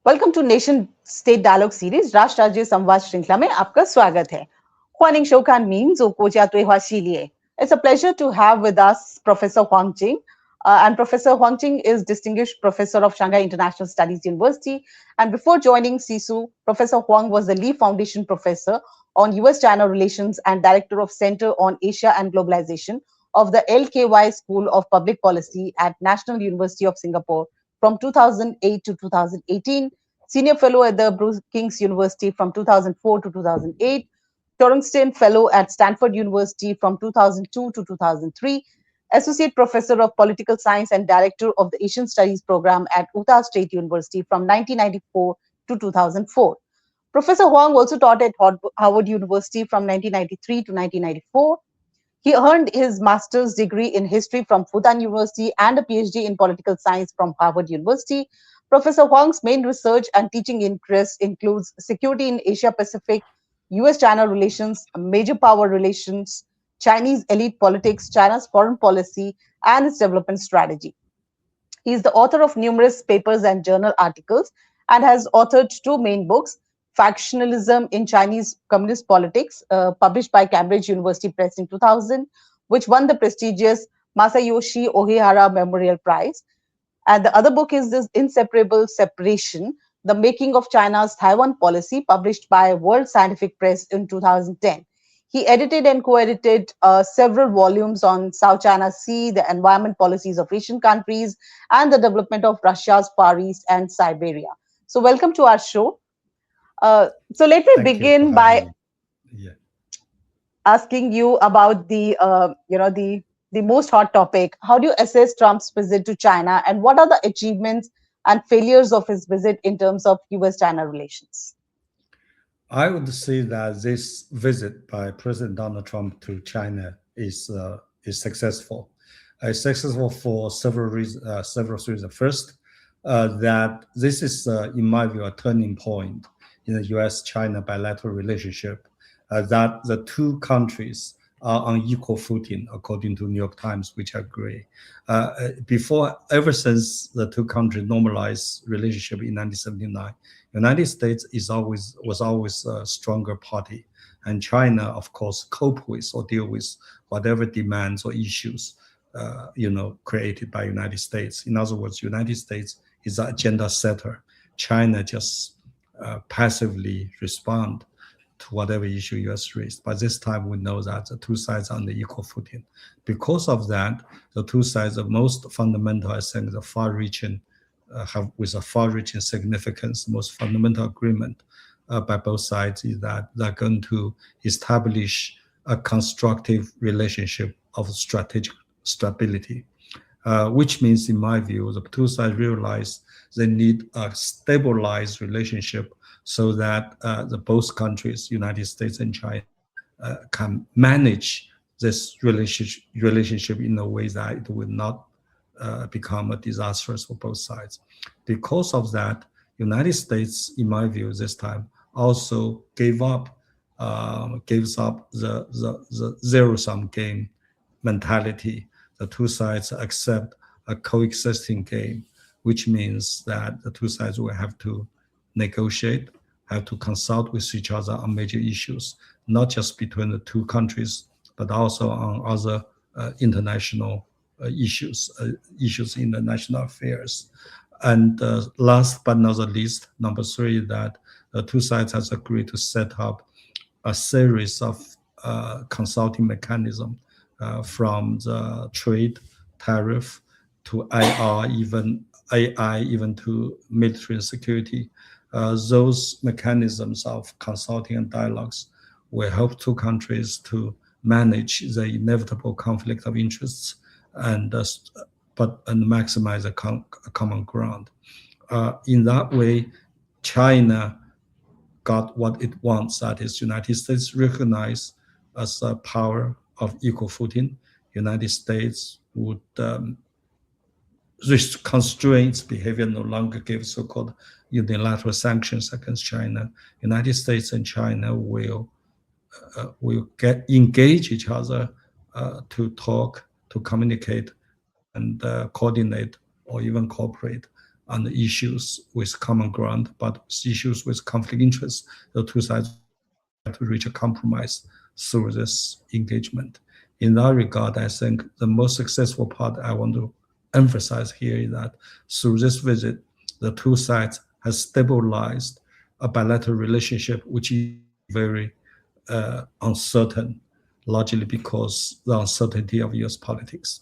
Welcome to nation state dialogue series राष्ट्र राज्य संवाद श्रृंखला में आपका स्वागत है. 欢迎收看民族国家对话系列. It's a pleasure to have with us Professor Huang Jing. And Professor Huang Jing is Distinguished Professor of Shanghai International Studies University. And before joining SISU, Professor Huang was the Lee Foundation Professor on US-China Relations and Director of Center on Asia and Globalization of the LKY School of Public Policy at National University of Singapore from 2008 to 2018, Senior Fellow at the Brookings University from 2004 to 2008, Shorenstein Fellow at Stanford University from 2002 to 2003, Associate Professor of Political Science and Director of the Asian Studies Program at Utah State University from 1994 to 2004. Professor Huang also taught at Harvard University from 1993 to 1994. He earned his master's degree in history from Fudan University and a PhD in political science from Harvard University. Professor Huang's main research and teaching interests includes security in Asia Pacific, US-China relations, major power relations, Chinese elite politics, China's foreign policy, and its development strategy. He is the author of numerous papers and journal articles and has authored two main books, Factionalism in Chinese Communist Politics, published by Cambridge University Press in 2000, which won the prestigious Masayoshi Ohihara Memorial Prize. And the other book is this Inseparable Separation, The Making of China's Taiwan Policy, published by World Scientific Press in 2010. He edited and co-edited several volumes on South China Sea, the environment policies of Asian countries, and the development of Russia's Far East and Siberia. So welcome to our show. So let me begin by asking you about the most hot topic. How do you assess Trump's visit to China, and what are the achievements and failures of his visit in terms of US-China relations? I would say that this visit by President Donald Trump to China is successful. It's successful for several reasons. First, that this is, in my view, a turning point in the U.S.-China bilateral relationship. That the two countries are on equal footing, according to New York Times, which I agree. Ever since the two countries normalized relationship in 1979, United States was always a stronger party, and China, of course, cope with or deal with whatever demands or issues, created by United States. In other words, United States is the agenda setter. China just passively respond to whatever issue U.S. raised. By this time, we know that the two sides are on the equal footing. Because of that, the two sides are most fundamental, I think, the far-reaching with a far-reaching significance, most fundamental agreement by both sides is that they're going to establish a constructive relationship of strategic stability, which means, in my view, the two sides realize they need a stabilized relationship so that both countries, United States and China, can manage this relationship in a way that it will not become a disastrous for both sides. Because of that, United States, in my view, this time also gives up the zero-sum game mentality. The two sides accept a coexisting game, which means that the two sides will have to negotiate, have to consult with each other on major issues, not just between the two countries, but also on other international issues in the national affairs. And last but not the least, number three, that the two sides has agreed to set up a series of consulting mechanism from the trade, tariff, to IR, even AI, even to military and security. Those mechanisms of consulting and dialogues will help two countries to manage the inevitable conflict of interests and maximize a common ground. In that way, China got what it wants, that is, United States recognized as a power of equal footing. United States would constrain its behavior, no longer give so-called unilateral sanctions against China. United States and China will engage each other to talk, to communicate, and coordinate or even cooperate on the issues with common ground, but issues with conflict interest. The two sides have to reach a compromise through this engagement. In that regard, I think the most successful part I want to emphasize here is that through this visit, the two sides have stabilized a bilateral relationship, which is very uncertain, largely because the uncertainty of US politics.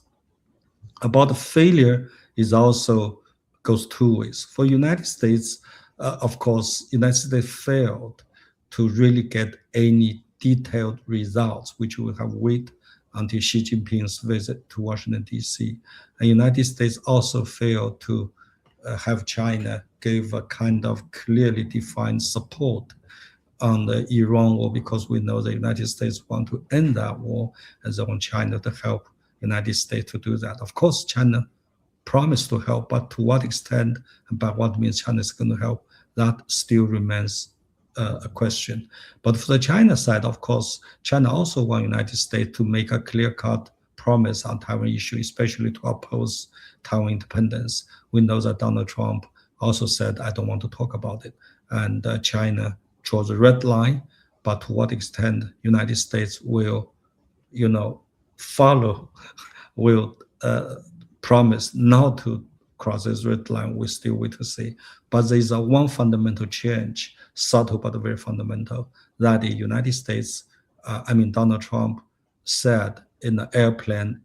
About the failure is also goes two ways. For United States, of course, United States failed to really get any detailed results, which will have wait until Xi Jinping's visit to Washington, D.C. And United States also failed to have China give a kind of clearly defined support on the Iran war, because we know the United States want to end that war and they want China to help United States to do that. Of course, China promised to help, but to what extent and by what means China is going to help, that still remains a question. But for the China side, of course, China also wants United States to make a clear-cut promise on Taiwan issue, especially to oppose Taiwan independence. We know that Donald Trump also said, I don't want to talk about it. And China draws a red line, but to what extent United States will, follow, will promise not to cross this red line, we still wait to see. But there is one fundamental change, subtle but very fundamental, that the United States, Donald Trump said in the airplane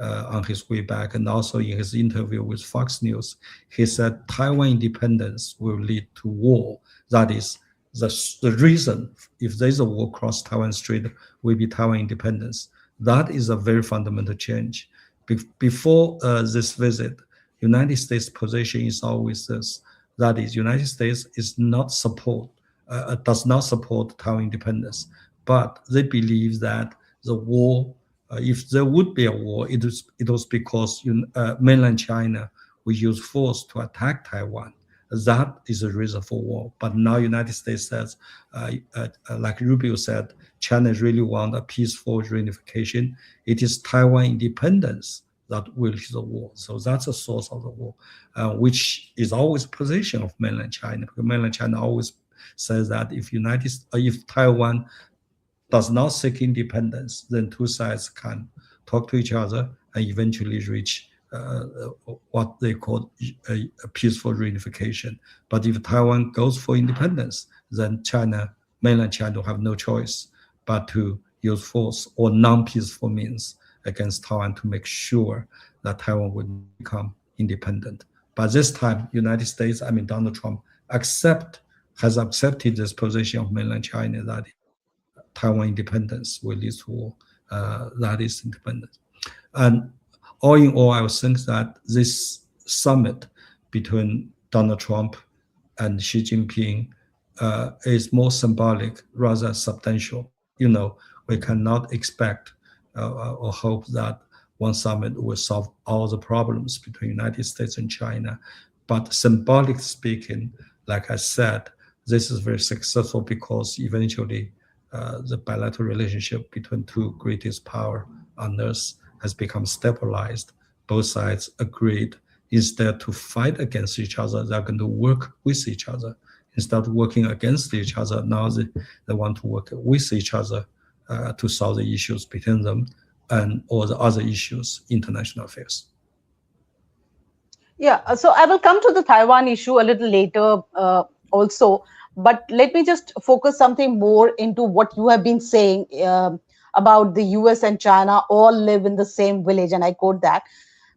on his way back, and also in his interview with Fox News, he said Taiwan independence will lead to war. That is the reason, if there's a war across Taiwan Strait, will be Taiwan independence. That is a very fundamental change. Before this visit, United States position is always this, that is, United States does not support Taiwan independence, but they believe that the war, if there would be a war, it was because mainland China will use force to attack Taiwan. That is the reason for war. But now United States says, like Rubio said, China really wants a peaceful reunification. It is Taiwan independence that will lead the war. So that's the source of the war, which is always a position of mainland China. Because mainland China always says that if Taiwan does not seek independence, then two sides can talk to each other and eventually reach what they call a peaceful reunification. But if Taiwan goes for independence, then mainland China will have no choice but to use force or non-peaceful means against Taiwan to make sure that Taiwan would become independent. But this time, United States, Donald Trump has accepted this position of mainland China that Taiwan independence will lead to war. That is independence. And all in all, I would think that this summit between Donald Trump and Xi Jinping is more symbolic rather than substantial. We cannot expect or hope that one summit will solve all the problems between United States and China. But symbolically speaking, like I said, this is very successful because eventually the bilateral relationship between two greatest power on earth has become stabilized. Both sides agreed instead to fight against each other, they're going to work with each other. Instead of working against each other, now they want to work with each other to solve the issues between them and all the other issues, international affairs. Yeah, so I will come to the Taiwan issue a little later also, but let me just focus something more into what you have been saying about the US and China all live in the same village, and I quote that,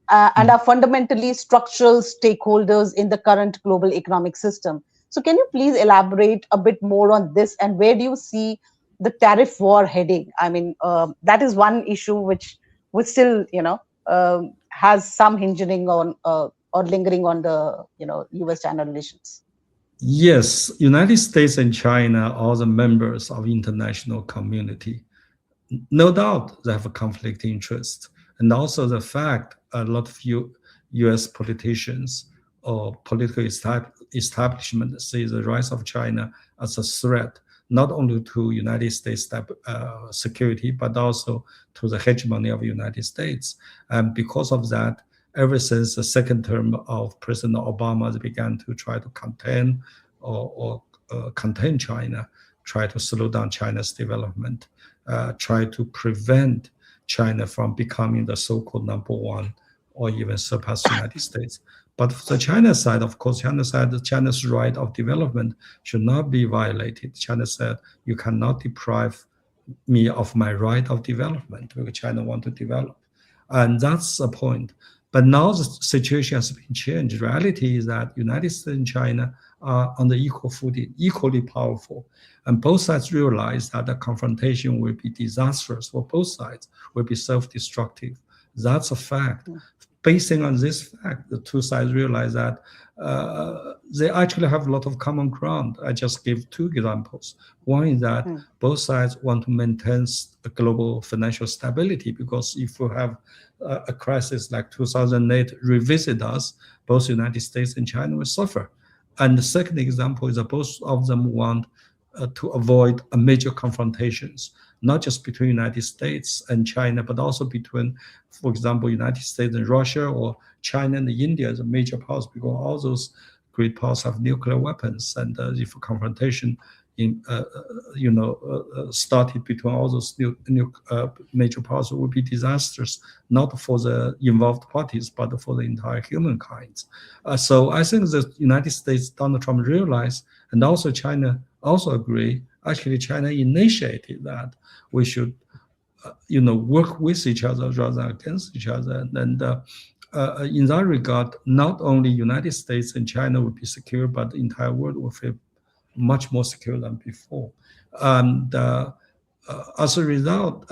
and are fundamentally structural stakeholders in the current global economic system. So can you please elaborate a bit more on this, and where do you see the tariff war heading? That is one issue which still, has some hinging on or lingering on the, US-China relations. Yes, United States and China are the members of international community. No doubt they have a conflict interest. And also the fact a lot of US politicians or political establishment see the rise of China as a threat, not only to United States security, but also to the hegemony of the United States. And because of that, ever since the second term of President Obama, they began to try to contain contain China, try to slow down China's development, try to prevent China from becoming the so-called number one or even surpass the United States. But for the China side, of course, China's right of development should not be violated. China said, you cannot deprive me of my right of development because China want to develop. And that's the point. But now the situation has been changed. The reality is that United States and China are on the equal footing, equally powerful. And both sides realize that the confrontation will be disastrous for both sides, will be self-destructive. That's a fact. Basing on this fact, the two sides realize that they actually have a lot of common ground. I just gave two examples. One is that both sides want to maintain global financial stability, because if you have a crisis like 2008 revisit us, both the United States and China will suffer. And the second example is that both of them want to avoid a major confrontations, not just between United States and China, but also between, for example, United States and Russia, or China and India as a major powers, because all those great powers have nuclear weapons. And if a confrontation started between all those major powers, it would be disastrous, not for the involved parties, but for the entire humankind. So I think the United States, Donald Trump realized, and also China also agree. Actually, China initiated that we should, work with each other rather than against each other. And in that regard, not only United States and China will be secure, but the entire world will feel much more secure than before. And as a result,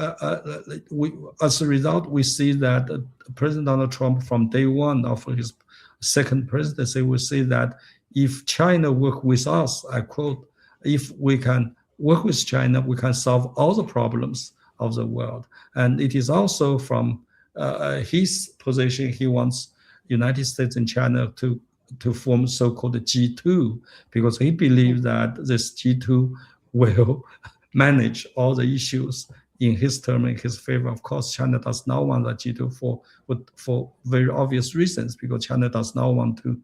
we see that President Donald Trump, from day one of his second presidency, will say that if China work with us, I quote, if we can work with China, we can solve all the problems of the world. And it is also from his position, he wants United States and China to form so-called G2, because he believes that this G2 will manage all the issues in his term, in his favor. Of course, China does not want the G2 for very obvious reasons, because China does not want to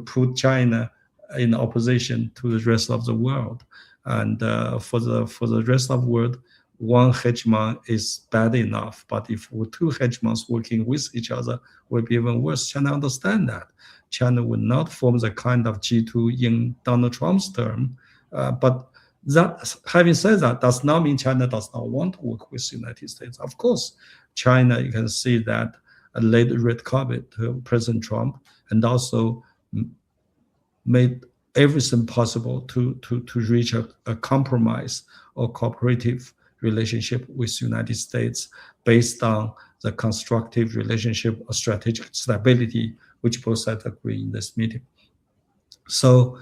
put China in opposition to the rest of the world. And for the rest of the world, one hegemon is bad enough, but if two hegemons working with each other will be even worse. China understands that. China will not form the kind of G2 in Donald Trump's term. But that, having said that, does not mean China does not want to work with the United States. Of course, China, you can see that laid red carpet to President Trump, and also made everything possible to reach a compromise or cooperative relationship with the United States based on the constructive relationship of strategic stability, which both sides agree in this meeting. So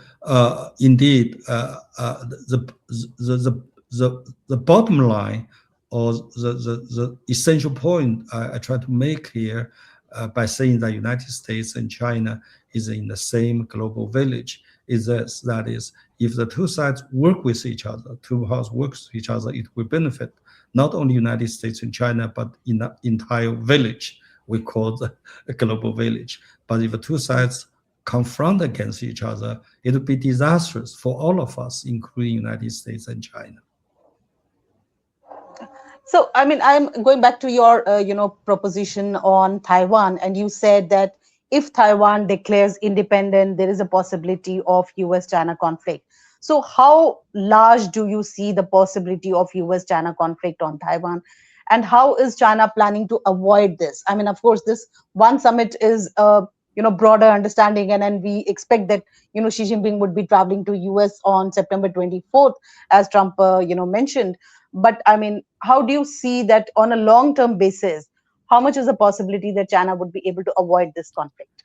indeed, the bottom line, or the essential point I try to make here by saying that United States and China is in the same global village, is this, that is, if the two sides work with each other, two powers work with each other, it will benefit not only United States and China, but in the entire village we call the global village. But if the two sides confront against each other, it will be disastrous for all of us, including United States and China. So, I mean, I'm going back to your, proposition on Taiwan, and you said that if Taiwan declares independent, there is a possibility of US-China conflict. So how large do you see the possibility of US-China conflict on Taiwan? And how is China planning to avoid this? I mean, of course, this one summit is broader understanding, and then we expect that Xi Jinping would be traveling to US on September 24th, as Trump mentioned. But I mean, how do you see that on a long-term basis? How much is the possibility that China would be able to avoid this conflict?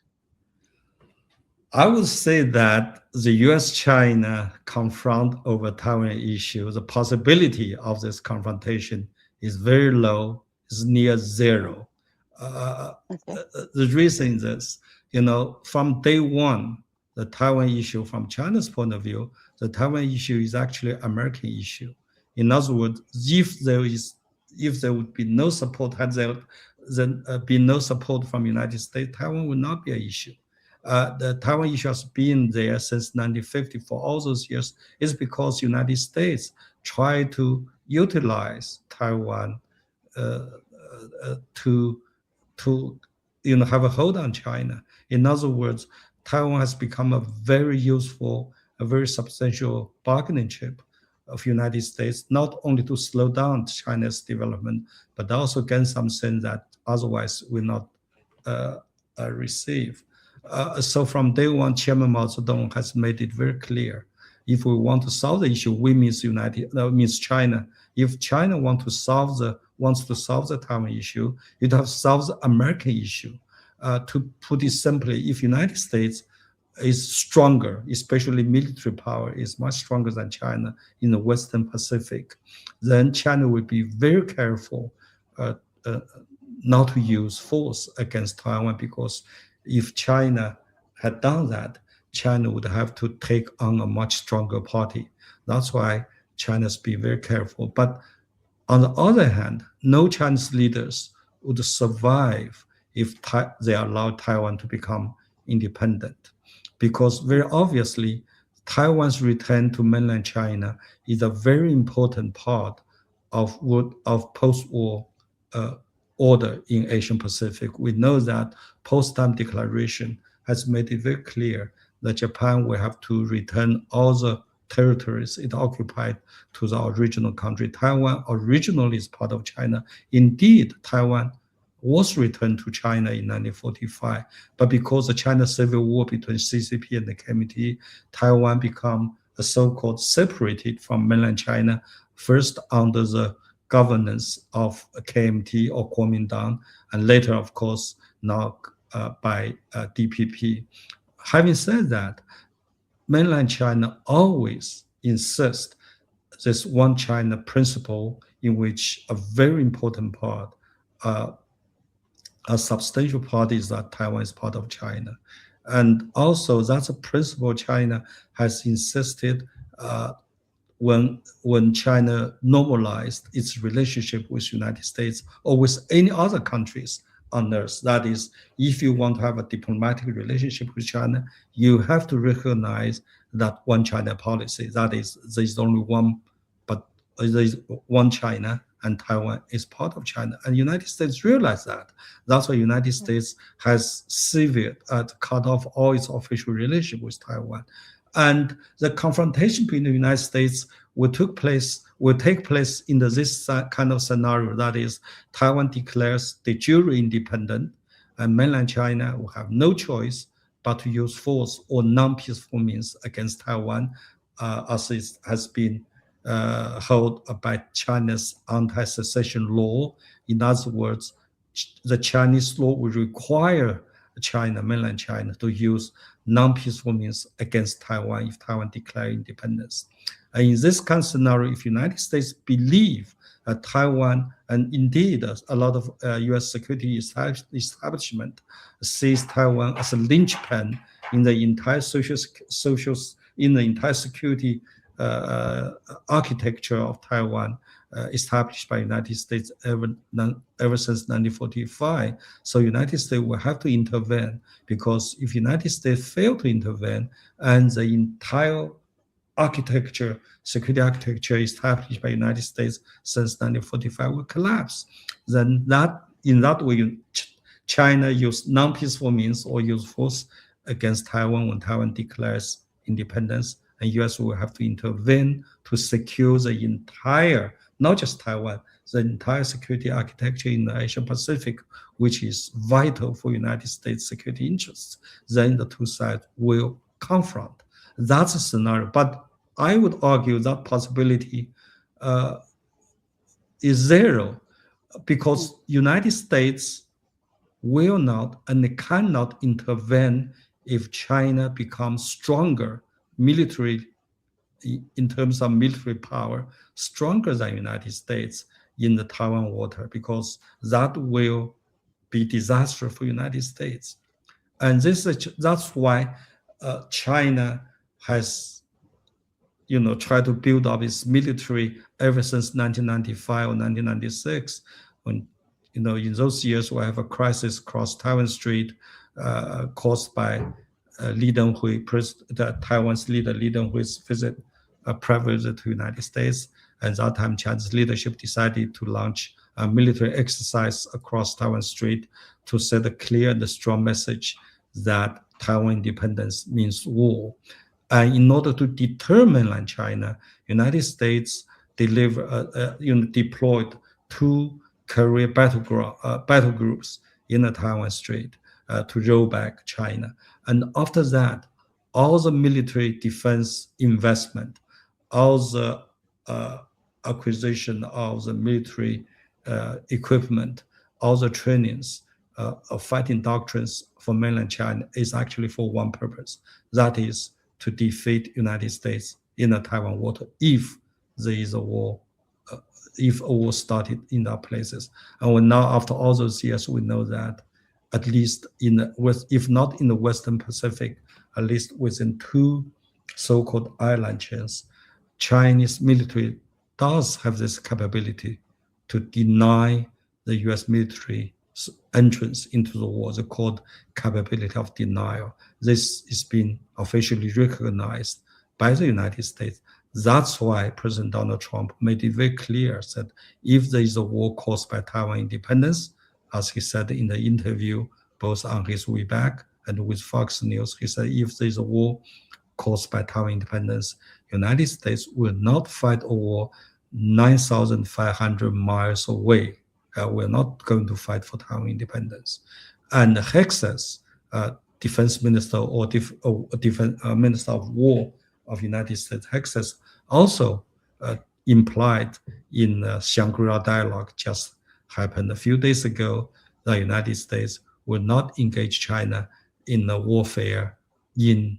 I would say that the US-China confront over Taiwan issue, the possibility of this confrontation is very low, is near zero. The reason is this, from day one, the Taiwan issue, from China's point of view, the Taiwan issue is actually an American issue. In other words, if there would be no support, had there be no support from United States, Taiwan will not be an issue. The Taiwan issue has been there since 1950 for all those years. It's because United States tried to utilize Taiwan to have a hold on China. In other words, Taiwan has become a very useful, a very substantial bargaining chip of United States, not only to slow down China's development, but also gain something that otherwise will not receive. So from day one, Chairman Mao Zedong has made it very clear: if we want to solve the issue, we means China. If China wants to solve the Taiwan issue, it has to solve the American issue. To put it simply, if United States is stronger, especially military power is much stronger than China in the Western Pacific, then China will be very careful not to use force against Taiwan, because if China had done that, China would have to take on a much stronger party. That's why China's be very careful. But on the other hand, no Chinese leaders would survive if they allow Taiwan to become independent, because very obviously, Taiwan's return to mainland China is a very important part of post-war order in Asian Pacific. We know that post-time declaration has made it very clear that Japan will have to return all the territories it occupied to the original country. Taiwan originally is part of China. Indeed, Taiwan was returned to China in 1945, but because the China Civil War between CCP and the KMT, Taiwan became a so-called separated from mainland China, first under the governance of KMT or Kuomintang, and later, of course, now by DPP. Having said that, mainland China always insists this one China principle, in which a very important part, a substantial part, is that Taiwan is part of China. And also that's a principle China has insisted when China normalized its relationship with United States or with any other countries on earth. That is, if you want to have a diplomatic relationship with China, you have to recognize that one China policy. That is, there's only one, but there's one China, and Taiwan is part of China. And the United States realized that. That's why the United States has severed, cut off all its official relationship with Taiwan. And the confrontation between the United States will take place in this kind of scenario. That is, Taiwan declares de jure independent, and mainland China will have no choice but to use force or non-peaceful means against Taiwan, as it has been held by China's anti-secession law. In other words, the Chinese law will require China, mainland China, to use non-peaceful means against Taiwan if Taiwan declares independence. And in this kind of scenario, if United States believe Taiwan, and indeed a lot of U.S. security establishment sees Taiwan as a linchpin in the entire security architecture of Taiwan, established by United States ever since 1945. So United States will have to intervene, because if United States fail to intervene and the entire architecture, security architecture established by United States since 1945 will collapse. Then in that way, China use non-peaceful means or use force against Taiwan when Taiwan declares independence, and U.S. will have to intervene to secure the entire, not just Taiwan, the entire security architecture in the Asian Pacific, which is vital for United States security interests. Then the two sides will confront. That's a scenario. But I would argue that possibility is zero, because United States will not and cannot intervene if China becomes stronger military, in terms of military power, stronger than United States in the Taiwan water, because that will be disastrous for United States. And that's why China has, tried to build up its military ever since 1995 or 1996, when in those years we have a crisis across Taiwan Strait caused by Li Denghui, Taiwan's leader Li Denghui's private visit to the United States. At that time, China's leadership decided to launch a military exercise across Taiwan Strait to send a clear and strong message that Taiwan independence means war. And in order to deter mainland China, United States deployed 2 carrier battle groups in the Taiwan Strait to roll back China. And after that, all the military defense investment, all the acquisition of the military equipment, all the trainings of fighting doctrines for mainland China is actually for one purpose. That is to defeat United States in the Taiwan water if there is a war, if a war started in that places. And now, after all those years, we know that at least if not in the Western Pacific, at least within 2 so-called island chains, Chinese military does have this capability to deny the U.S. military entrance into the war, the called capability of denial. This is being officially recognized by the United States. That's why President Donald Trump made it very clear that if there is a war caused by Taiwan independence, as he said in the interview, both on his way back and with Fox News, he said if there is a war caused by Taiwan independence, United States will not fight a war 9,500 miles away. We're not going to fight for Taiwan independence. And Hexas, defense minister or defense minister of war of United States, Hexas, also implied in the Shangri-La dialogue just happened a few days ago, the United States will not engage China in the warfare in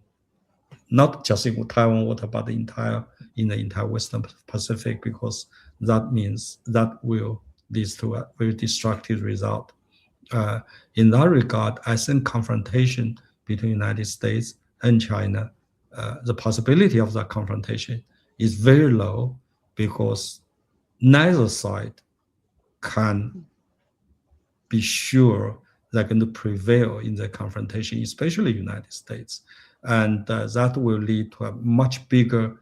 not just in Taiwan water, but in the entire Western Pacific, because that means that will lead to a very destructive result. In that regard, I think confrontation between the United States and China, the possibility of that confrontation is very low because neither side can be sure they're going to prevail in the confrontation, especially the United States. And that will lead to a much bigger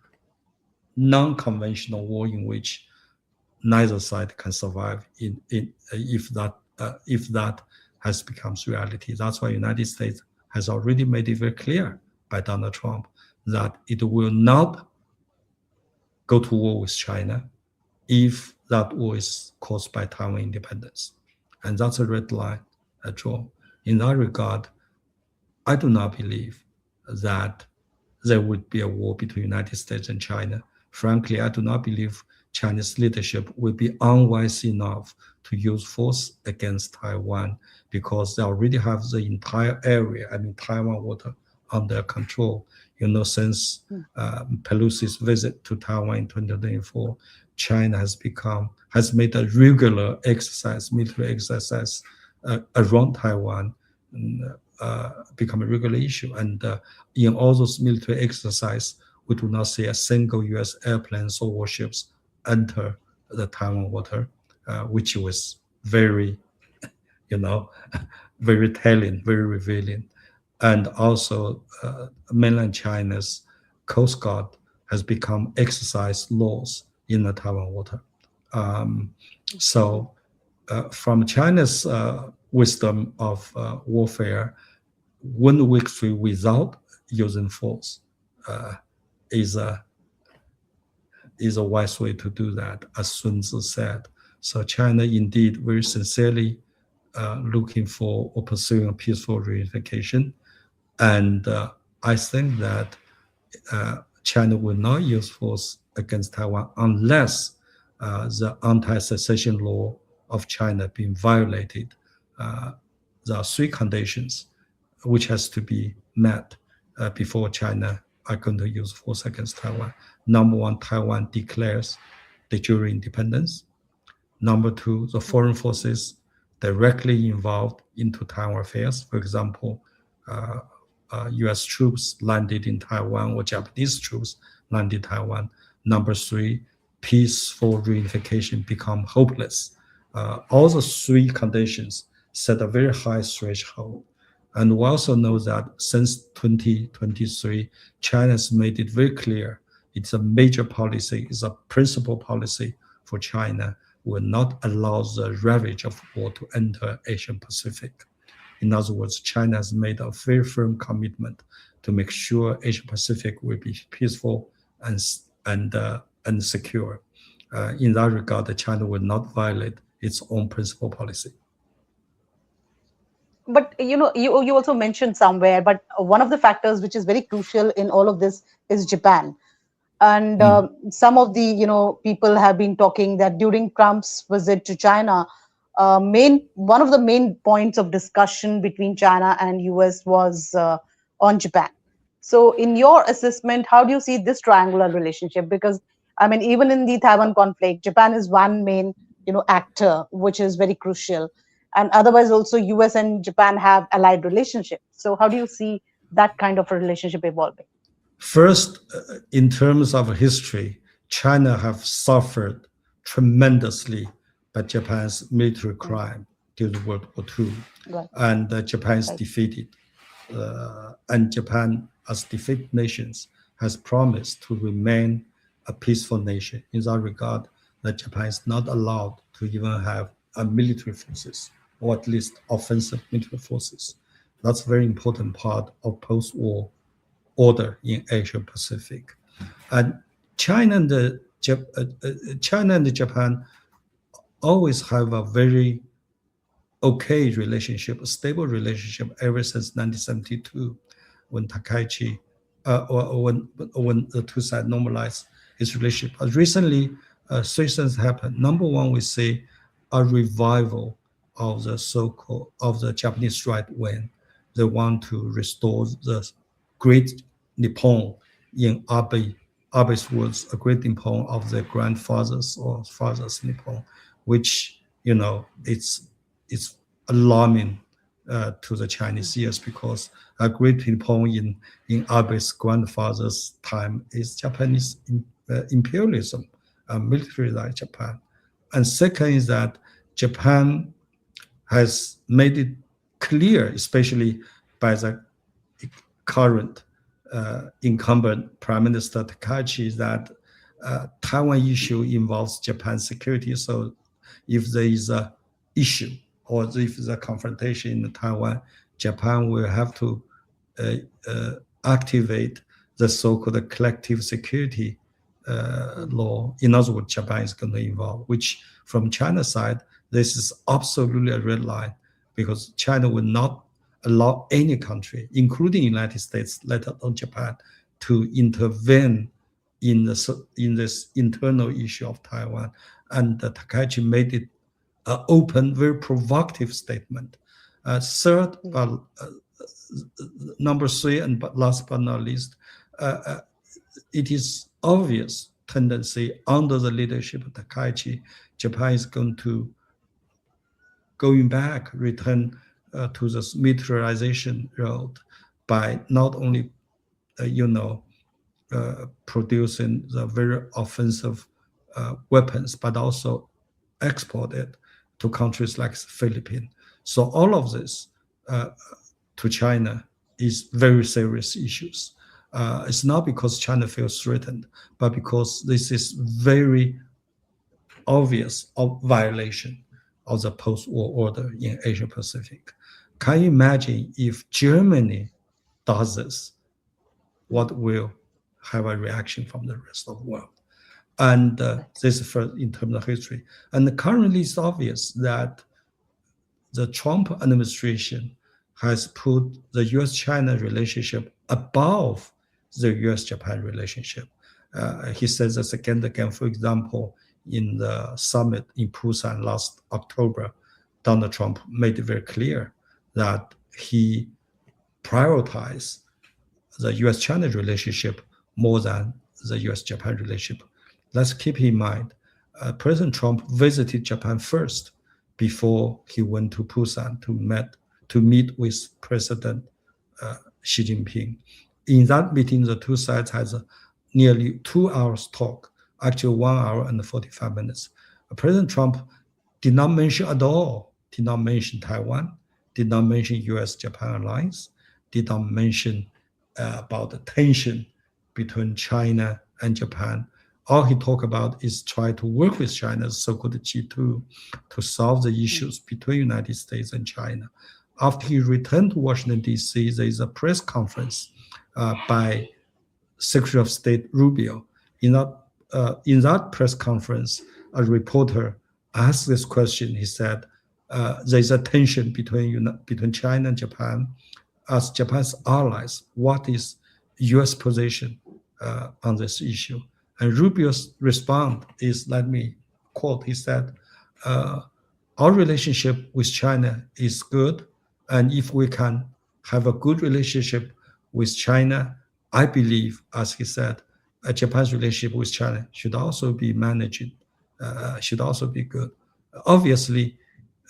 non-conventional war in which neither side can survive if that has become reality. That's why the United States has already made it very clear by Donald Trump that it will not go to war with China if that war is caused by Taiwan independence. And that's a red line I draw. In that regard, I do not believe that there would be a war between the United States and China. Frankly, I do not believe Chinese leadership will be unwise enough to use force against Taiwan because they already have the entire area, Taiwan water, under control. Since Pelosi's visit to Taiwan in 2024, China has made a regular military exercise around Taiwan, become a regular issue. And in all those military exercises, we do not see a single U.S. airplanes or warships enter the Taiwan water, which was very, very telling, very revealing. And also, mainland China's Coast Guard has become exercise laws in the Taiwan water. So from China's wisdom of warfare, one victory without using force is a wise way to do that, as Sun Tzu said. So China indeed very sincerely looking for or pursuing a peaceful reunification. And I think that China will not use force against Taiwan unless the anti-secession law of China being violated. There are 3 conditions which has to be met before China are going to use force against Taiwan. Number 1, Taiwan declares de jure independence. Number 2, the foreign forces directly involved into Taiwan affairs. For example, U.S. troops landed in Taiwan or Japanese troops landed in Taiwan. Number 3, peaceful reunification become hopeless all the three conditions set a very high threshold. And we also know that since 2023, China has made it very clear it's a major policy, it's a principal policy for China, will not allow the ravage of war to enter Asian Pacific. In other words, China has made a very firm commitment to make sure Asia Pacific will be peaceful and secure. In that regard, China will not violate its own principal policy. But you also mentioned somewhere, but one of the factors which is very crucial in all of this is Japan. And some of the people have been talking that during Trump's visit to China, one of the main points of discussion between China and US was on Japan. So in your assessment, how do you see this triangular relationship? Because I mean, even in the Taiwan conflict, Japan is one main actor, which is very crucial. And otherwise also US and Japan have allied relationships. So how do you see that kind of a relationship evolving? First, in terms of history, China have suffered tremendously by Japan's military crime during World War II. Right. And Japan is defeated. And Japan, as defeated nations, has promised to remain a peaceful nation. In that regard, that Japan is not allowed to even have military forces, or at least offensive military forces. That's a very important part of post-war order in Asia Pacific. And China and Japan always have a very okay relationship, a stable relationship ever since 1972, when Takaichi, when the two sides normalized its relationship. But recently, three things happened. Number one, we see a revival of the so-called of the Japanese right wing. They want to restore the great Nippon, in Abe's words, a great Nippon of their grandfathers or fathers Nippon, which it's alarming to the Chinese ears, because a great Nippon in Abe's grandfather's time is Japanese imperialism, militarized Japan. And second is that Japan has made it clear, especially by the current incumbent Prime Minister Takaichi, that Taiwan issue involves Japan's security. So if there is an issue or if there's a confrontation in Taiwan, Japan will have to activate the so-called collective security law. In other words, Japan is going to involve, which from China's side, this is absolutely a red line, because China will not allow any country, including the United States, let alone Japan, to intervene in this internal issue of Taiwan. And Takaichi made it an open, very provocative statement. Third, number three, and last but not least, it is obvious tendency under the leadership of Takaichi, Japan is return to this militarization road by not only, producing the very offensive weapons, but also export it to countries like the Philippines. So all of this to China is very serious issues. It's not because China feels threatened, but because this is very obvious violation of the post-war order in Asia Pacific. Can you imagine if Germany does this, what will have a reaction from the rest of the world? And this is first in terms of history. And currently it's obvious that the Trump administration has put the US-China relationship above the US-Japan relationship. He says this again and again. For example, in the summit in Busan last October, Donald Trump made it very clear that he prioritized the US-China relationship more than the US-Japan relationship. Let's keep in mind, President Trump visited Japan first before he went to Busan to meet with President Xi Jinping. In that meeting, the two sides had nearly 2 hours talk, actually 1 hour and 45 minutes. President Trump did not mention at all, did not mention Taiwan, did not mention US-Japan alliance, did not mention about the tension between China and Japan. All he talked about is try to work with China, so-called G2, to solve the issues between United States and China. After he returned to Washington, D.C., there is a press conference by Secretary of State Rubio. In that press conference, a reporter asked this question. He said, there's a tension between China and Japan. As Japan's allies, what is U.S. position on this issue? And Rubio's response is, let me quote, he said, our relationship with China is good. And if we can have a good relationship with China, I believe, as he said, Japan's relationship with China should also be managed, should also be good. Obviously,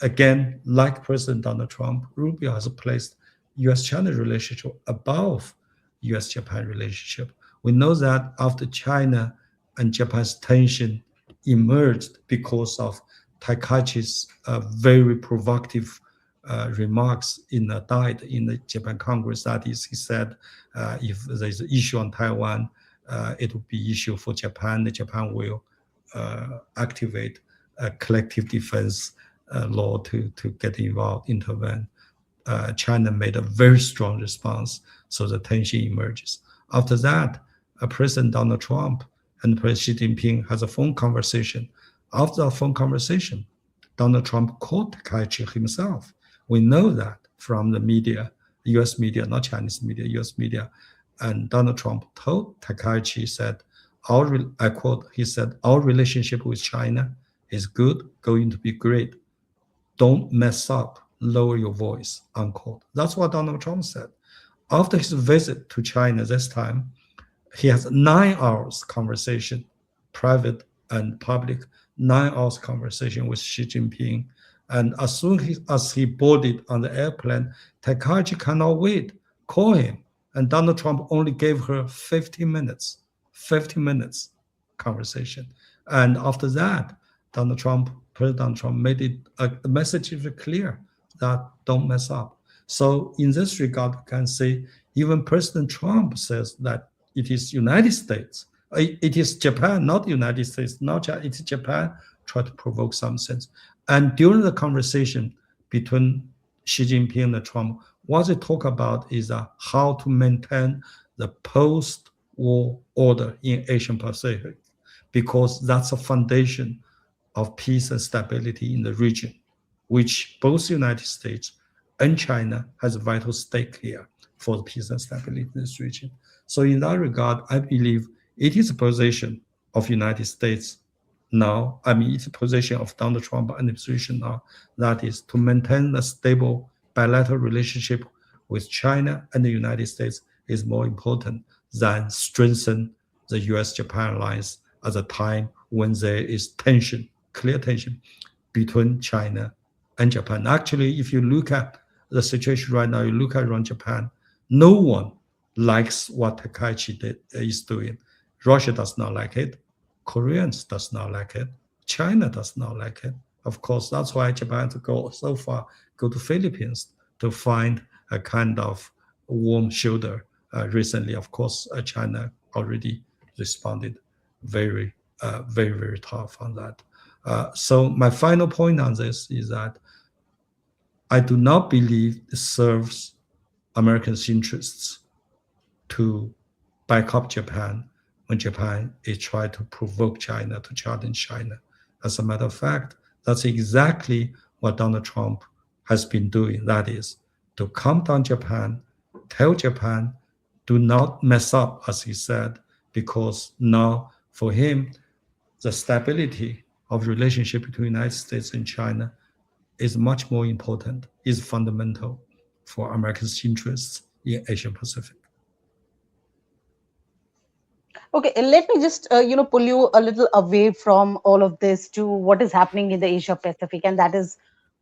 again, like President Donald Trump, Rubio has placed U.S.-China relationship above U.S.-Japan relationship. We know that after China and Japan's tension emerged because of Takaichi's very provocative remarks in the Japan Congress, that is, he said, if there's an issue on Taiwan, it will be issue for Japan. Japan will activate a collective defense law to get involved, intervene. China made a very strong response, so the tension emerges. After that, President Donald Trump and President Xi Jinping has a phone conversation. After a phone conversation, Donald Trump called Takaichi himself. We know that from the media, U.S. media, not Chinese media, U.S. media. And Donald Trump told Takaichi, said, I quote, he said, our relationship with China is good, going to be great. Don't mess up, lower your voice, unquote. That's what Donald Trump said. After his visit to China this time, he has 9 hours conversation, private and public, 9 hours conversation with Xi Jinping. And as soon as he boarded on the airplane, Takaichi cannot wait, call him. And Donald Trump only gave her 50 minutes conversation. And after that, President Donald Trump made it, the message is clear that don't mess up. So in this regard, we can say even President Trump says that it is United States, it is Japan, not United States, not China, it is Japan, try to provoke some sense. And during the conversation between Xi Jinping and Trump, what they talk about is how to maintain the post-war order in Asian Pacific, because that's a foundation of peace and stability in the region, which both the United States and China has a vital stake here for the peace and stability in this region. So in that regard, I believe it is a position of United States now, it's a position of Donald Trump administration now, that is to maintain a stable bilateral relationship with China and the United States is more important than strengthen the US-Japan alliance at a time when there is tension, clear tension between China and Japan. Actually, if you look at the situation right now, you look at around Japan, no one likes what Takaichi is doing. Russia does not like it. Koreans does not like it. China does not like it. Of course, that's why Japan to go so far, go to Philippines to find a kind of warm shoulder. Recently, of course, China already responded very, very tough on that. So my final point on this is that I do not believe it serves Americans' interests to back up Japan when Japan is trying to provoke China, to challenge China. As a matter of fact, that's exactly what Donald Trump has been doing. That is, to calm down Japan, tell Japan, do not mess up, as he said, because now for him, the stability of relationship between the United States and China is much more important, is fundamental for America's interests in Asia Pacific. Okay, let me just pull you a little away from all of this to what is happening in the Asia Pacific, and that is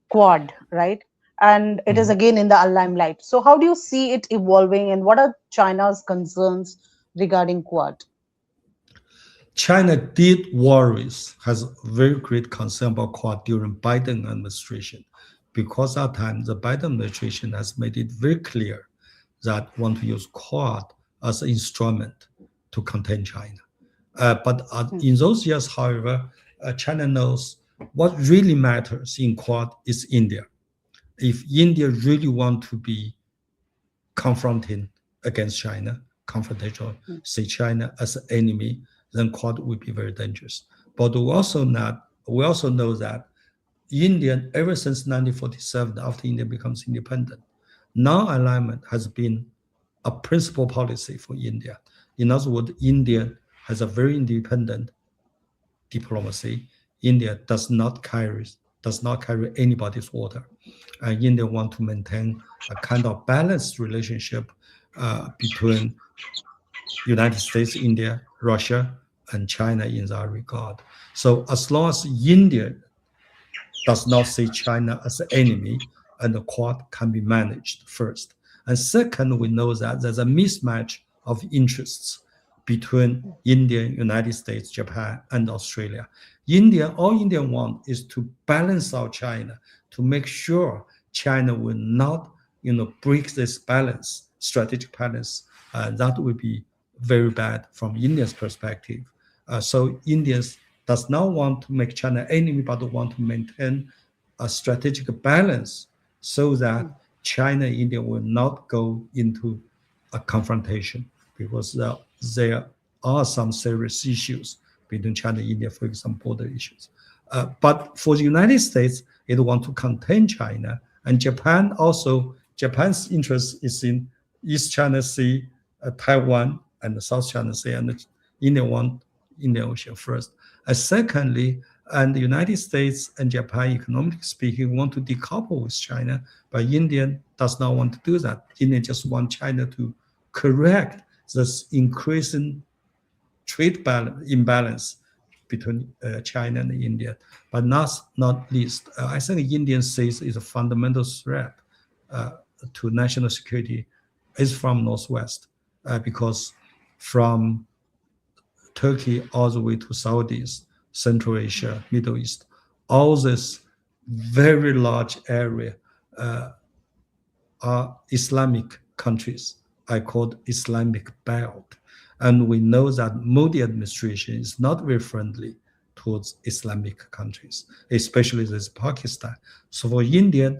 Quad, right? And it is again in the limelight. So how do you see it evolving, and what are China's concerns regarding Quad? China did has very great concern about Quad during Biden administration, because at that time the Biden administration has made it very clear that want to use Quad as an instrument to contain China. But in those years, however, China knows what really matters in Quad is India. If India really want to be confronting against China, confrontational, see China as an enemy, then Quad will be very dangerous. But we also know that India, ever since 1947, after India becomes independent, non-alignment has been a principal policy for India. In other words, India has a very independent diplomacy. India does not carry anybody's water. India want to maintain a kind of balanced relationship between United States, India, Russia, and China in that regard. So as long as India does not see China as an enemy, and the Quad can be managed first. And second, we know that there's a mismatch of interests between India, United States, Japan, and Australia. All India want is to balance out China, to make sure China will not, break this balance, strategic balance. That would be very bad from India's perspective. So Indians does not want to make China enemy, but want to maintain a strategic balance so that China and India will not go into a confrontation, because there are some serious issues between China and India, for example, border issues. But for the United States, it wants to contain China, and Japan's interest is in East China Sea, Taiwan, and the South China Sea, and India want Indian Ocean first. And secondly, and the United States and Japan, economically speaking, want to decouple with China, but India does not want to do that. India just want China to correct this increasing trade imbalance between China and India. But not least, I think Indian sees is a fundamental threat to national security is from Northwest, because from Turkey all the way to Saudis, Central Asia, Middle East, all this very large area are Islamic countries. I call it Islamic Belt. And we know that Modi administration is not very friendly towards Islamic countries, especially this Pakistan. So for India,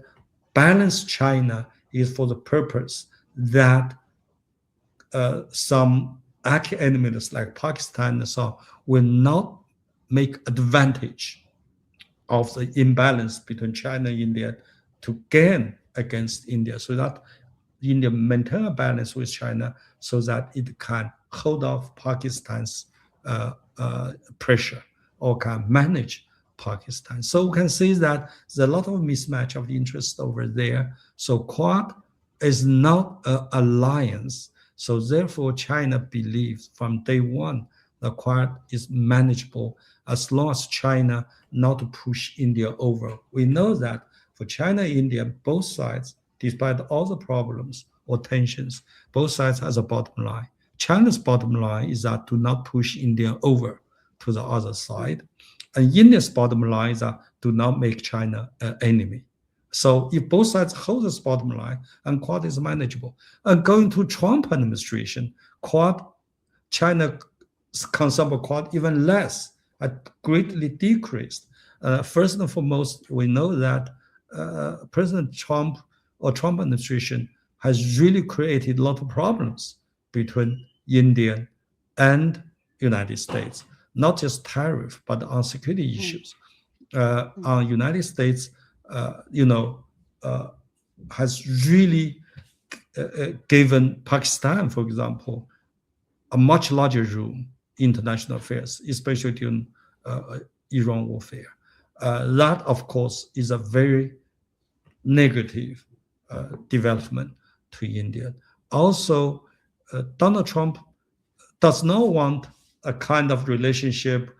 balanced China is for the purpose that some enemies like Pakistan and so will not make advantage of the imbalance between China and India to gain against India, so that India maintain a balance with China so that it can hold off Pakistan's pressure or can manage Pakistan. So we can see that there's a lot of mismatch of interest over there. So Quad is not an alliance. So therefore, China believes from day one the Quad is manageable as long as China not to push India over. We know that for China and India, both sides, despite all the problems or tensions, both sides has a bottom line. China's bottom line is that do not push India over to the other side. And India's bottom line is that do not make China an enemy. So if both sides hold this bottom line, and Quad is manageable. And going to Trump administration, China's concern for Quad even less, greatly decreased. First and foremost, we know that President Trump or Trump administration has really created a lot of problems between India and United States, not just tariff, but on security issues. On United States, has really given Pakistan, for example, a much larger room in international affairs, especially during Iran warfare. That, of course, is a very negative development to India. Also, Donald Trump does not want a kind of relationship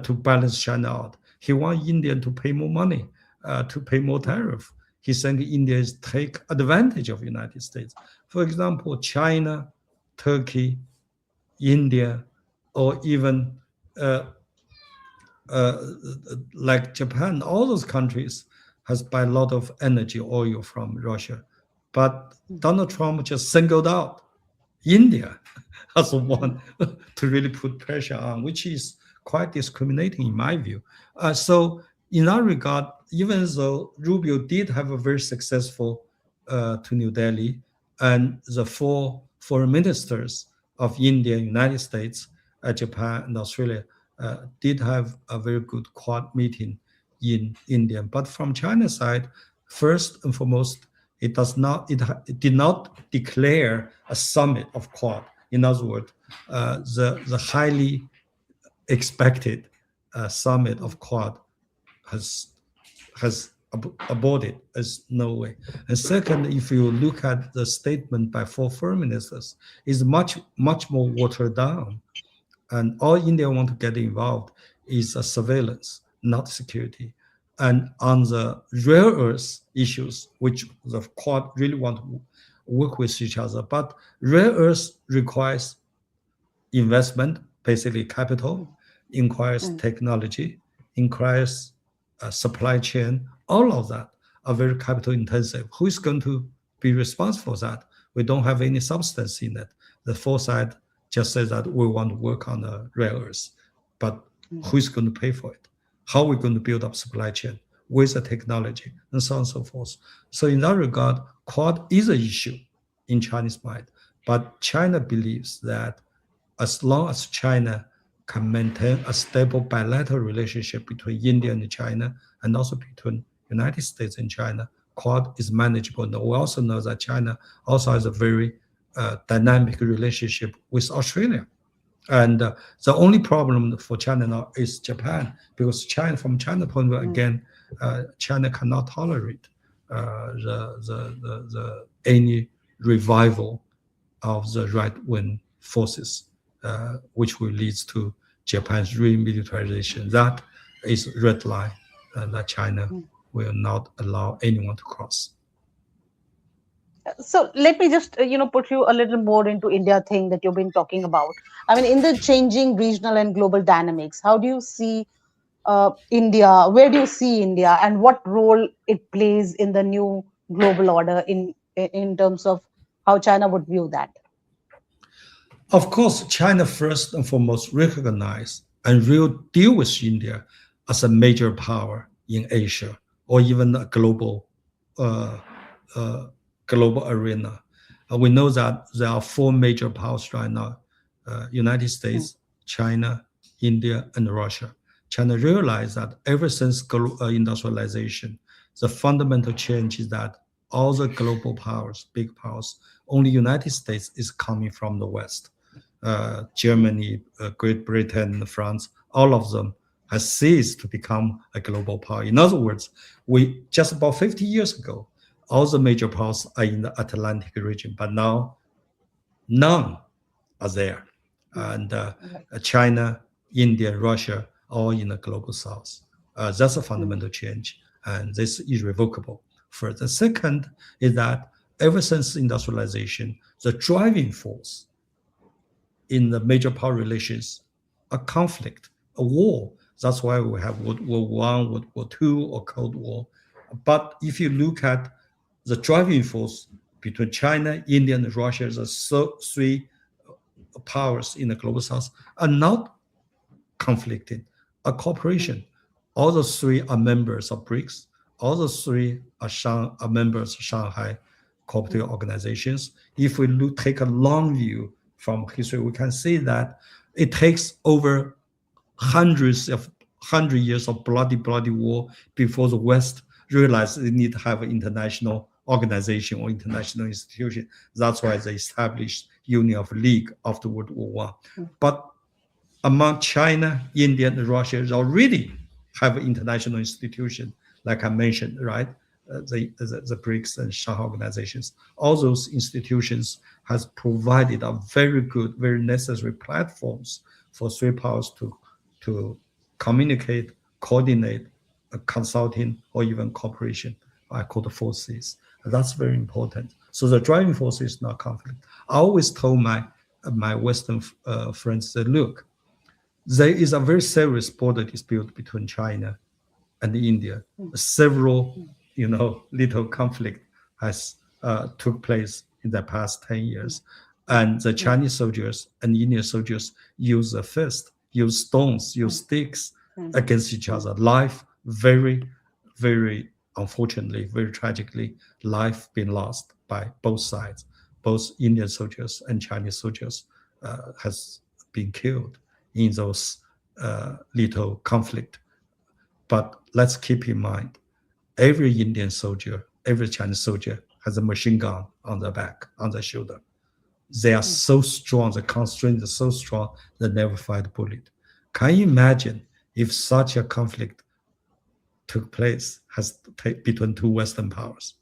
to balance China out. He wants India to pay more money, to pay more tariff. He thinks India is take advantage of the United States. For example, China, Turkey, India, or even like Japan, all those countries has buy a lot of energy oil from Russia, but Donald Trump just singled out India as one to really put pressure on, which is quite discriminating in my view. So in that regard, even though Rubio did have a very successful to New Delhi, and the four foreign ministers of India, United States, Japan, and Australia did have a very good Quad meeting in India. But from China's side, first and foremost, it did not declare a summit of Quad. In other words, the highly expected summit of Quad has aborted. As no way. And second, if you look at the statement by four foreign ministers, is much more watered down, and all India want to get involved is a surveillance, not security. And on the rare earth issues, which the Quad really want to work with each other, but rare earth requires investment, basically capital, requires technology, requires supply chain. All of that are very capital intensive. Who is going to be responsible for that? We don't have any substance in it. The foresight just says that we want to work on the rare earth, but who is going to pay for it? How are we going to build up supply chain with the technology and so on and so forth? So in that regard, Quad is an issue in Chinese mind, but China believes that as long as China can maintain a stable bilateral relationship between India and China, and also between United States and China, Quad is manageable. And we also know that China also has a very dynamic relationship with Australia. And the only problem for China now is Japan, because China, from China point of view, again, China cannot tolerate any revival of the right-wing forces, which will lead to Japan's remilitarization. That is red line that China will not allow anyone to cross. So let me just put you a little more into India thing that you've been talking about. I mean, in the changing regional and global dynamics, how do you see India? Where do you see India, and what role it plays in the new global order in terms of how China would view that? Of course, China first and foremost recognize and will deal with India as a major power in Asia, or even a global arena. We know that there are four major powers right now: United States, China, India, and Russia. China realized that ever since industrialization, the fundamental change is that all the global powers, big powers, only United States is coming from the West. Germany, Great Britain, France, all of them has ceased to become a global power. In other words, we just about 50 years ago, all the major powers are in the Atlantic region, but now none are there. And China, India, Russia, all in the global south. That's a fundamental change, and this is irrevocable. For the second is that ever since industrialization, the driving force in the major power relations, a conflict, a war. That's why we have World War I, World War II, or Cold War. But if you look at the driving force between China, India, and Russia, the three powers in the global south are not conflicted, a cooperation. All the three are members of BRICS. All the three are members of Shanghai cooperative organizations. If we take a long view from history, we can see that it takes over 100 years of bloody war before the West realized they need to have an international organization or international institution. That's why they established Union of League after World War I. But among China, India, and Russia, they already have an international institution, like I mentioned, right? The BRICS and Shanghai organizations. All those institutions has provided a very good, very necessary platforms for three powers to communicate, coordinate, consulting, or even cooperation. I call the 4 Cs. That's very important. So the driving force is not conflict. I always told my Western friends that, look, there is a very serious border dispute between China and India. Several, little conflict has took place in the past 10 years. And the Chinese soldiers and Indian soldiers use the fist, use stones, use sticks against each other. Life, very, very unfortunately, very tragically, life been lost by both sides. Both Indian soldiers and Chinese soldiers has been killed in those little conflict. But let's keep in mind, every Indian soldier, every Chinese soldier has a machine gun on their back, on their shoulder. They are so strong, the constraints are so strong, they never fight a bullet. Can you imagine if such a conflict took place between two Western powers?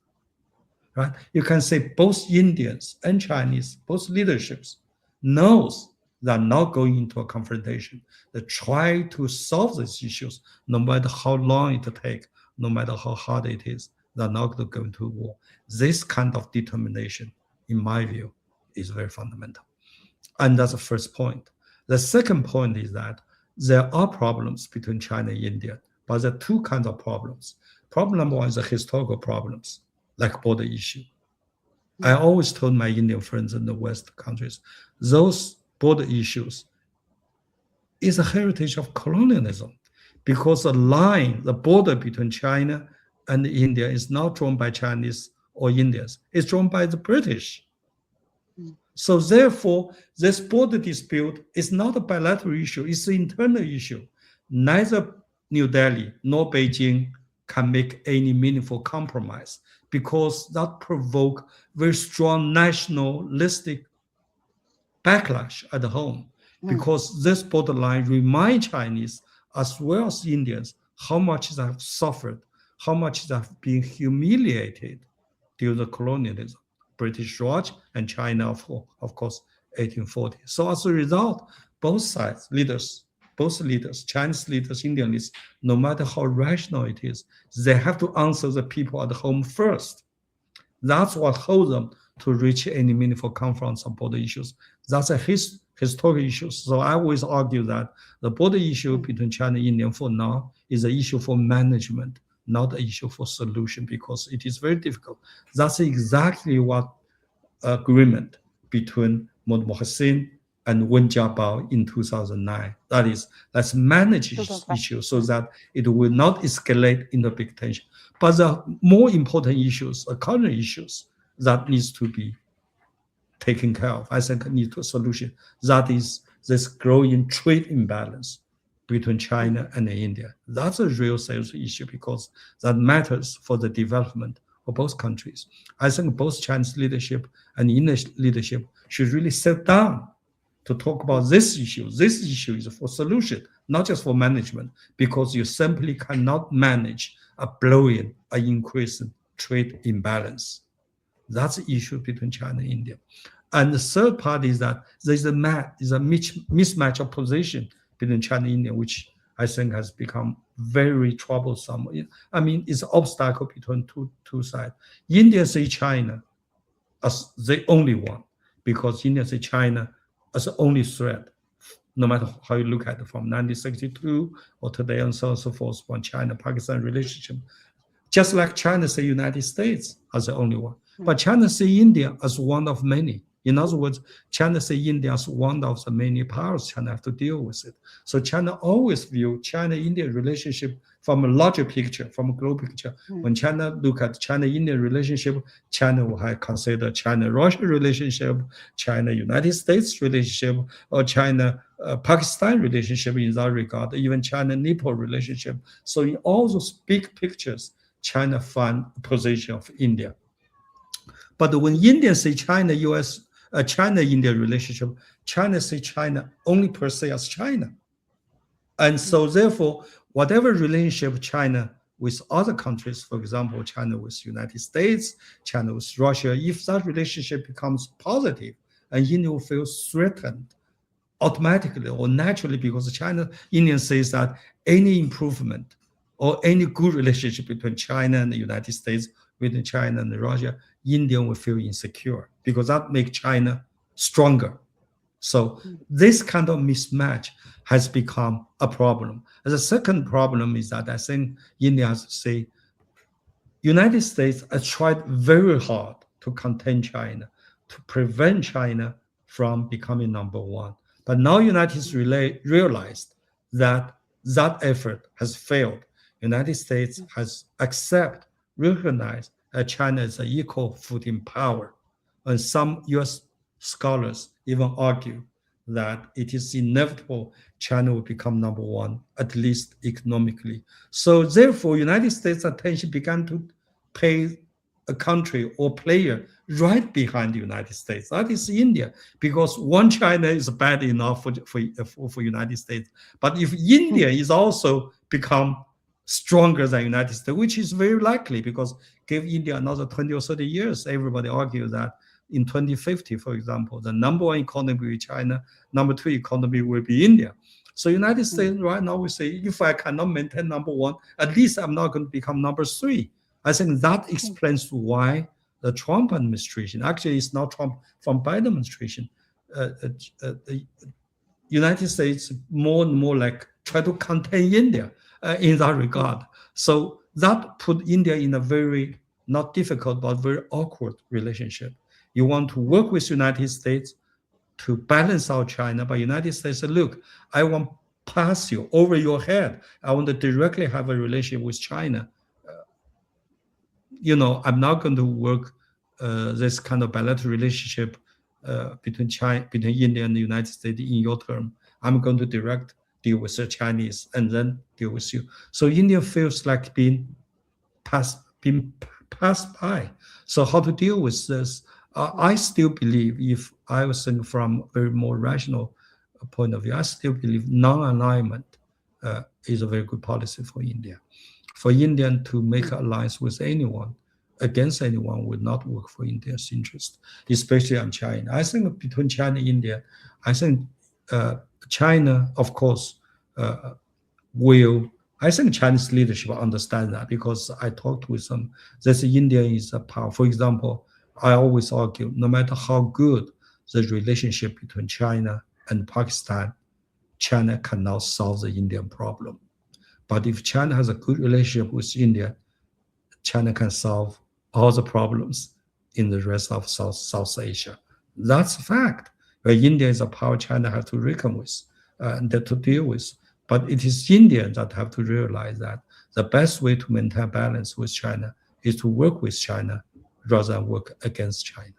Right? You can say both Indians and Chinese, both leaderships, knows they're not going into a confrontation. They try to solve these issues, no matter how long it takes, no matter how hard it is. They're not going to go into war. This kind of determination, in my view, is very fundamental. And that's the first point. The second point is that there are problems between China and India, but there are two kinds of problems. Problem number one is the historical problems, like border issue. I always told my Indian friends in the West countries, those border issues is a heritage of colonialism, because the border between China and India is not drawn by Chinese or Indians. It's drawn by the British. So therefore, this border dispute is not a bilateral issue, it's an internal issue. Neither New Delhi nor Beijing can make any meaningful compromise, because that provoke very strong nationalistic backlash at home, because this borderline remind Chinese as well as Indians how much they have suffered, how much they have been humiliated during the colonialism. British Raj and China, of course, 1840. So as a result, both sides, both leaders, Chinese leaders, Indian leaders, no matter how rational it is, they have to answer the people at home first. That's what holds them to reach any meaningful conference on border issues. That's a historical issue. So I always argue that the border issue between China and India for now is an issue for management, not an issue for solution, because it is very difficult. That's exactly what agreement between Muhammad Hussein and Wen Jiabao in 2009. That is, let's manage this issue so that it will not escalate into big tension. But the more important issues, current issues that needs to be taken care of, I think need a solution. That is this growing trade imbalance between China and India. That's a real serious issue, because that matters for the development of both countries. I think both Chinese leadership and Indian leadership should really sit down to talk about this issue. This issue is for solution, not just for management, because you simply cannot manage a blowing, an increasing trade imbalance. That's the issue between China and India. And the third part is that there's a mismatch of position between China and India, which I think has become very troublesome. I mean, it's an obstacle between two sides. India see China as the only one, because India see China as the only threat, no matter how you look at it, from 1962 or today and so on and so forth, from China-Pakistan relationship. Just like China see United States as the only one. But China see India as one of many. In other words, China see India as one of the many powers. China have to deal with it. So China always view China-India relationship from a larger picture, from a global picture. When China look at China-India relationship, China will have consider China-Russia relationship, China-United States relationship, or China-Pakistan relationship in that regard, even China-Nepal relationship. So in all those big pictures, China find a position of India. But when Indians say China-India relationship, China say China only per se as China. And so therefore, whatever relationship China with other countries, for example, China with United States, China with Russia, if that relationship becomes positive, and India will feel threatened automatically or naturally, because India says that any improvement or any good relationship between China and the United States, between China and Russia, India will feel insecure, because that makes China stronger. So this kind of mismatch has become a problem. And the second problem is that I think India has to say, United States has tried very hard to contain China, to prevent China from becoming number one. But now United States realized that that effort has failed. United States has recognized that China is an equal footing power. And some US scholars even argue that it is inevitable China will become number one, at least economically. So therefore, United States attention began to pay a country or player right behind the United States. That is India, because one China is bad enough for United States. But if India is also become stronger than United States, which is very likely, because give India another 20 or 30 years, everybody argues that in 2050, for example, the number one economy will be China, number two economy will be India. So United States right now we say, if I cannot maintain number one, at least I'm not going to become number three. I think that explains why the Trump administration, actually it's not Trump, from Biden administration, the United States more and more like try to contain India in that regard. So that put India in a very, not difficult, but very awkward relationship. You want to work with United States to balance out China, but United States said, look, I want pass you over your head. I want to directly have a relationship with China. I'm not going to work this kind of bilateral relationship between India and the United States in your term. I'm going to direct deal with the Chinese and then deal with you. So India feels like being passed by. So how to deal with this? I still believe, if I was thinking from a very more rational point of view, I still believe non-alignment is a very good policy for India. For India to make an alliance with anyone, against anyone, would not work for India's interest, especially on China. I think between China and India, I think China, of course, I think Chinese leadership understand that, because I talked with them, that India is a power. For example, I always argue, no matter how good the relationship between China and Pakistan, China cannot solve the Indian problem. But if China has a good relationship with India, China can solve all the problems in the rest of South Asia. That's a fact. Where India is a power China has to reckon with and to deal with. But it is Indians that have to realize that the best way to maintain balance with China is to work with China rather than work against China.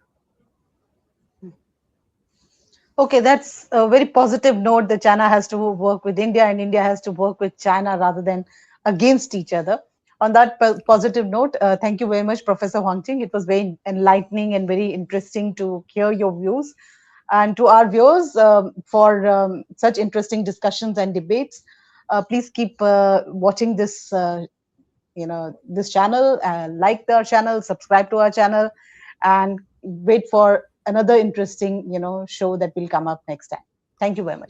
Okay, that's a very positive note that China has to work with India and India has to work with China rather than against each other. On that positive note, thank you very much, Professor Huang Jing. It was very enlightening and very interesting to hear your views. And to our viewers, for such interesting discussions and debates, please keep watching this, this channel, like our channel, subscribe to our channel, and wait for another interesting, show that will come up next time. Thank you very much.